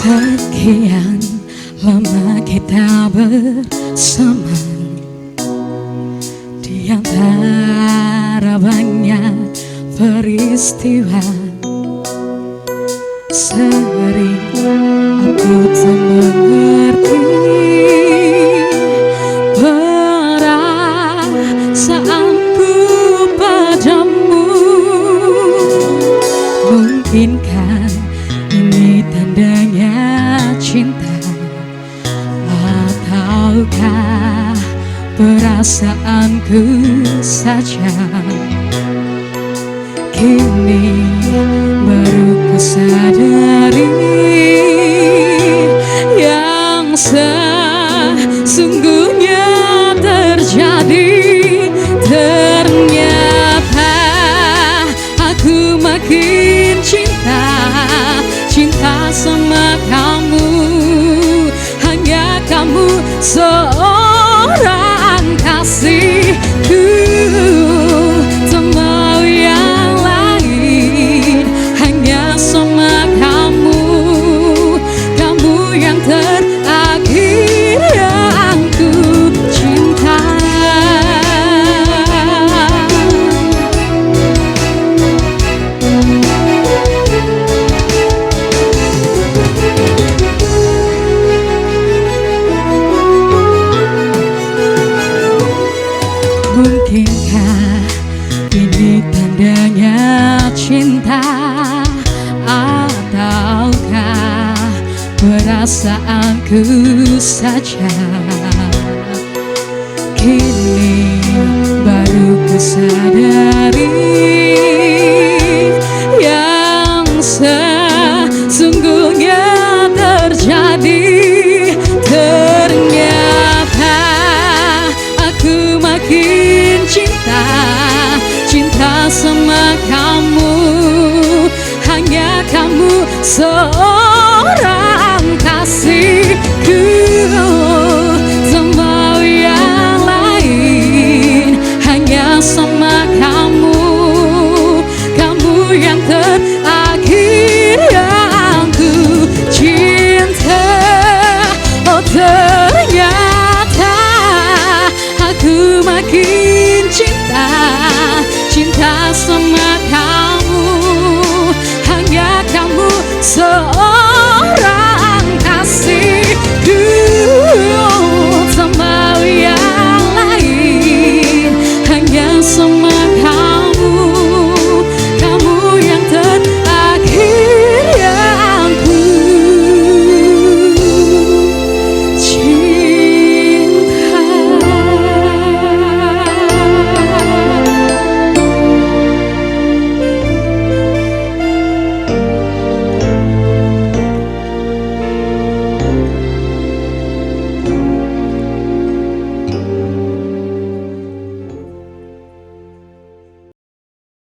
Sekian lama kita bersama, di antara banyak peristiwa. Sering aku tak mengerti perasaanku padamu. Mungkinkah ini tandanya cinta, ataukah perasaanku saja? Kini baru ku sadari yang sesungguhnya terjadi. Ternyata aku makin cinta sama kamu. Hanya kamu seorang kasihku, tak mau yang lain. Hanya sama kamu, kamu yang terakhir yang ku cinta. Mungkinkah ini tandanya cinta, ataukah perasaanku saja? Kini baru ku sadari yang sesungguhnya terjadi. Ternyata aku makin cinta sama kamu. Hanya kamu seorang kasihku, tak mau yang lain. Hanya sama kamu, kamu yang terakhir yang ku cinta. Oh ternyata aku makin cinta sama kamu. Hanya kamu